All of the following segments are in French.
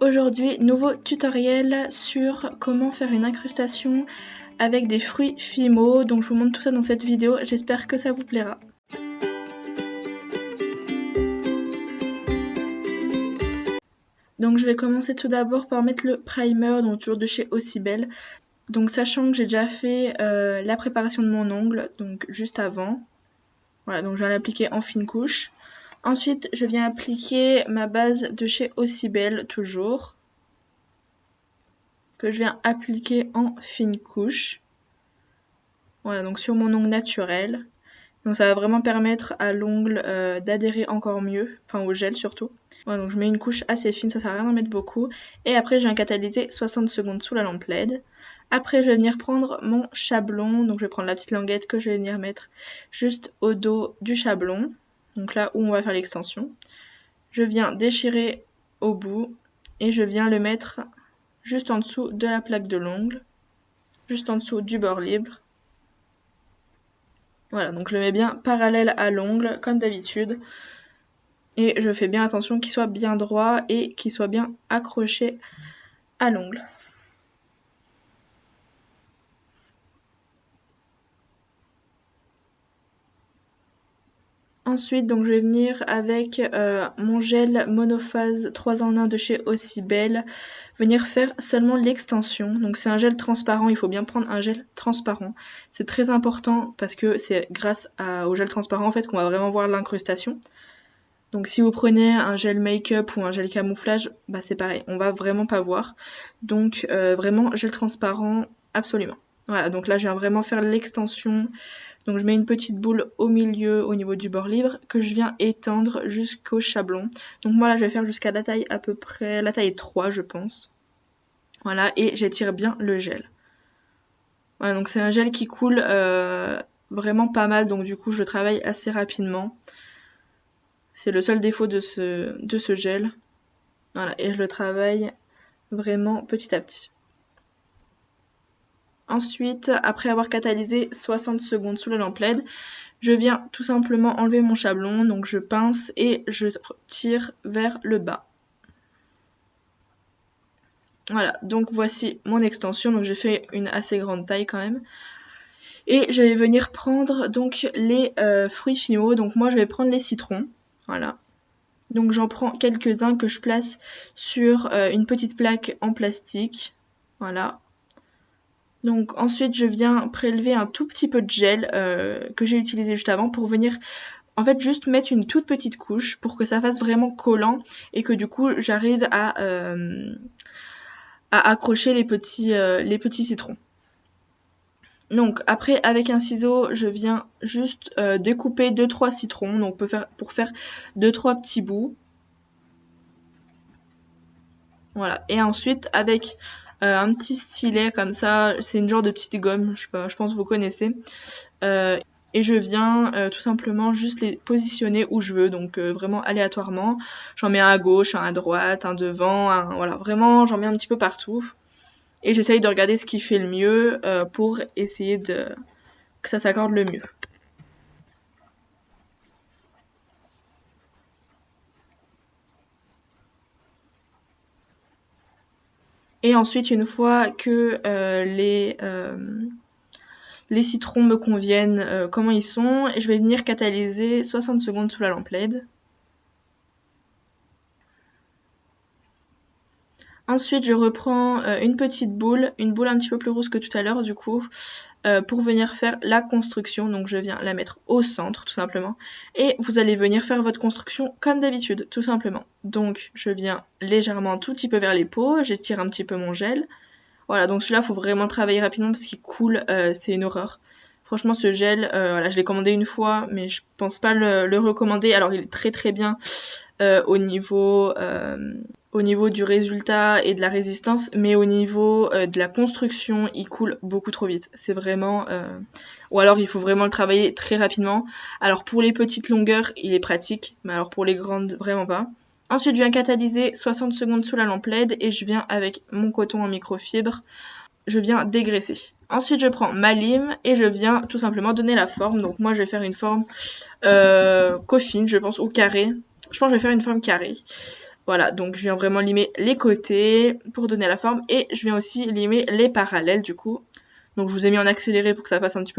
Aujourd'hui, nouveau tutoriel sur comment faire une incrustation avec des fruits Fimo. Donc je vous montre tout ça dans cette vidéo, j'espère que ça vous plaira. Donc je vais commencer tout d'abord par mettre le primer, donc toujours de chez Ossibel. Donc sachant que j'ai déjà fait la préparation de mon ongle, donc juste avant. Voilà, donc je viens l'appliquer en fine couche. Ensuite, je viens appliquer ma base de chez Ossibel, toujours. Que je viens appliquer en fine couche. Voilà, donc sur mon ongle naturel. Donc ça va vraiment permettre à l'ongle d'adhérer encore mieux, enfin au gel surtout. Voilà, donc je mets une couche assez fine, ça sert à rien d'en mettre beaucoup. Et après je viens catalyser 60 secondes sous la lampe LED. Après je vais venir prendre mon chablon, donc je vais prendre la petite languette que je vais venir mettre juste au dos du chablon. Donc là où on va faire l'extension. Je viens déchirer au bout et je viens le mettre juste en dessous de la plaque de l'ongle, juste en dessous du bord libre. Voilà, donc je le mets bien parallèle à l'ongle, comme d'habitude. Et je fais bien attention qu'il soit bien droit et qu'il soit bien accroché à l'ongle. Ensuite, donc je vais venir avec mon gel monophase 3 en 1 de chez Ossibel, venir faire seulement l'extension. Donc c'est un gel transparent, il faut bien prendre un gel transparent. C'est très important parce que c'est grâce au gel transparent en fait qu'on va vraiment voir l'incrustation. Donc si vous prenez un gel make-up ou un gel camouflage, bah c'est pareil, on va vraiment pas voir. Donc vraiment gel transparent, absolument. Voilà, donc là je viens vraiment faire l'extension. Donc je mets une petite boule au milieu au niveau du bord libre que je viens étendre jusqu'au chablon. Donc moi là je vais faire jusqu'à la taille à peu près, la taille 3 je pense. Voilà, et j'étire bien le gel. Voilà, donc c'est un gel qui coule vraiment pas mal, donc du coup je le travaille assez rapidement. C'est le seul défaut de ce gel. Voilà, et je le travaille vraiment petit à petit. Ensuite, après avoir catalysé 60 secondes sous la lampe LED, je viens tout simplement enlever mon chablon. Donc je pince et je tire vers le bas. Voilà, donc voici mon extension. Donc j'ai fait une assez grande taille quand même. Et je vais venir prendre donc les fruits Fimo. Donc moi je vais prendre les citrons. Voilà. Donc j'en prends quelques-uns que je place sur une petite plaque en plastique. Voilà. Donc ensuite je viens prélever un tout petit peu de gel que j'ai utilisé juste avant pour venir en fait juste mettre une toute petite couche pour que ça fasse vraiment collant et que du coup j'arrive à accrocher les petits citrons. Donc après avec un ciseau je viens juste découper 2-3 citrons, donc pour faire 2-3 petits bouts. Voilà, et ensuite avec un petit stylet comme ça, c'est une genre de petite gomme, je pense que vous connaissez. Et je viens tout simplement juste les positionner où je veux, donc vraiment aléatoirement. J'en mets un à gauche, un à droite, un devant, voilà, vraiment j'en mets un petit peu partout. Et j'essaye de regarder ce qui fait le mieux pour essayer que ça s'accorde le mieux. Et ensuite, une fois que les citrons me conviennent comment ils sont, je vais venir catalyser 60 secondes sous la lampe LED. Ensuite, je reprends une petite boule, une boule un petit peu plus grosse que tout à l'heure du coup, pour venir faire la construction. Donc je viens la mettre au centre tout simplement. Et vous allez venir faire votre construction comme d'habitude, tout simplement. Donc je viens légèrement un tout petit peu vers les peaux, j'étire un petit peu mon gel. Voilà, donc celui-là, faut vraiment travailler rapidement parce qu'il coule, c'est une horreur. Franchement, ce gel, voilà, je l'ai commandé une fois, mais je pense pas le recommander. Alors, il est très très bien au niveau du résultat et de la résistance, mais au niveau de la construction, il coule beaucoup trop vite. C'est vraiment... Ou alors, il faut vraiment le travailler très rapidement. Alors, pour les petites longueurs, il est pratique, mais alors pour les grandes, vraiment pas. Ensuite, je viens catalyser 60 secondes sous la lampe LED et je viens avec mon coton en microfibre, je viens dégraisser. Ensuite, je prends ma lime et je viens tout simplement donner la forme. Donc moi, je vais faire une forme coffine, je pense, ou carré. Je pense que je vais faire une forme carrée. Voilà, donc je viens vraiment limer les côtés pour donner la forme et je viens aussi limer les parallèles du coup. Donc je vous ai mis en accéléré pour que ça passe un petit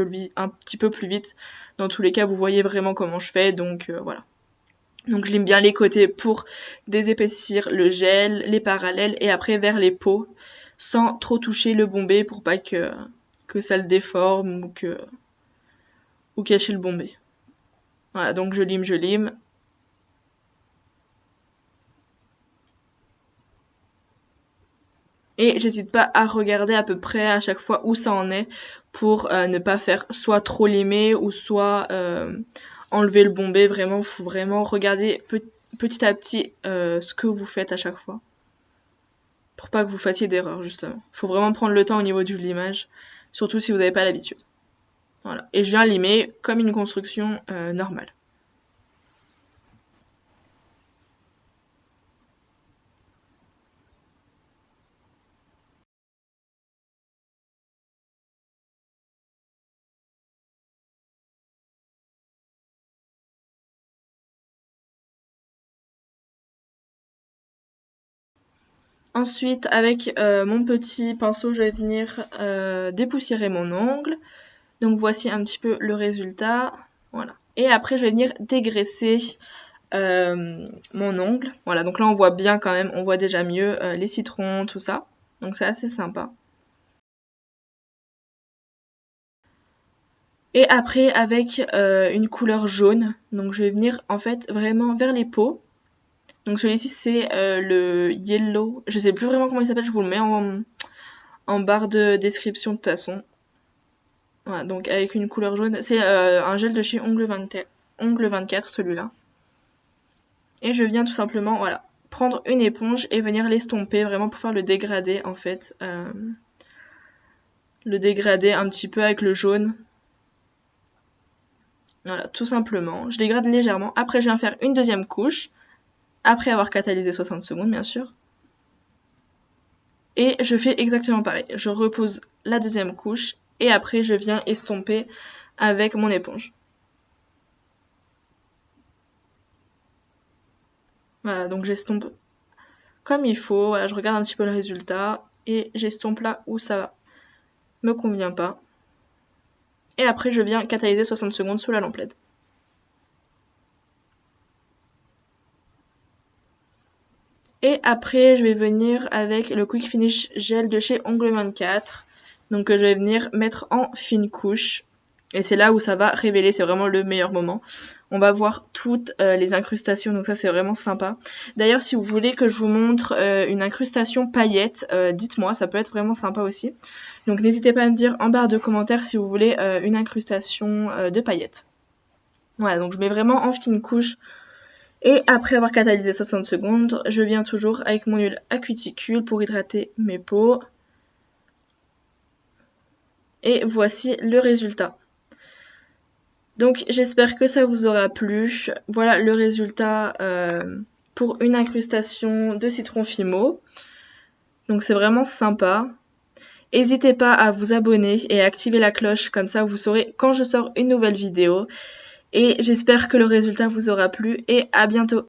peu plus vite. Dans tous les cas, vous voyez vraiment comment je fais, donc voilà. Donc je lime bien les côtés pour désépaissir le gel, les parallèles et après vers les peaux sans trop toucher le bombé pour pas que ça le déforme ou cacher le bombé. Voilà, donc je lime. Et j'hésite pas à regarder à peu près à chaque fois où ça en est pour ne pas faire soit trop limé ou soit enlever le bombé. Vraiment, faut vraiment regarder petit à petit ce que vous faites à chaque fois. Pour pas que vous fassiez d'erreur, justement. Faut vraiment prendre le temps au niveau du limage, surtout si vous n'avez pas l'habitude. Voilà. Et je viens limer comme une construction normale. Ensuite, avec mon petit pinceau, je vais venir dépoussiérer mon ongle. Donc voici un petit peu le résultat. Voilà. Et après, je vais venir dégraisser mon ongle. Voilà, donc là, on voit bien quand même, on voit déjà mieux les citrons, tout ça. Donc c'est assez sympa. Et après, avec une couleur jaune, donc je vais venir en fait vraiment vers les peaux. Donc celui-ci, c'est le yellow. Je sais plus vraiment comment il s'appelle, je vous le mets en barre de description de toute façon. Voilà, donc avec une couleur jaune. C'est un gel de chez Ongle 24, celui-là. Et je viens tout simplement, voilà, prendre une éponge et venir l'estomper vraiment pour faire le dégradé en fait. Le dégradé un petit peu avec le jaune. Voilà, tout simplement. Je dégrade légèrement. Après, je viens faire une deuxième couche. Après avoir catalysé 60 secondes, bien sûr. Et je fais exactement pareil. Je repose la deuxième couche. Et après, je viens estomper avec mon éponge. Voilà, donc j'estompe comme il faut. Voilà, je regarde un petit peu le résultat. Et j'estompe là où ça me convient pas. Et après, je viens catalyser 60 secondes sous la lampe LED. Et après, je vais venir avec le Quick Finish Gel de chez Ongle 24. Donc, je vais venir mettre en fine couche. Et c'est là où ça va révéler, c'est vraiment le meilleur moment. On va voir toutes les incrustations, donc ça c'est vraiment sympa. D'ailleurs, si vous voulez que je vous montre une incrustation paillette, dites-moi, ça peut être vraiment sympa aussi. Donc n'hésitez pas à me dire en barre de commentaires si vous voulez une incrustation de paillettes. Voilà, donc je mets vraiment en fine couche. Et après avoir catalysé 60 secondes, je viens toujours avec mon huile à cuticule pour hydrater mes peaux. Et voici le résultat. Donc j'espère que ça vous aura plu. Voilà le résultat pour une incrustation de citron fimo. Donc c'est vraiment sympa. N'hésitez pas à vous abonner et à activer la cloche, comme ça vous saurez quand je sors une nouvelle vidéo. Et j'espère que le résultat vous aura plu et à bientôt.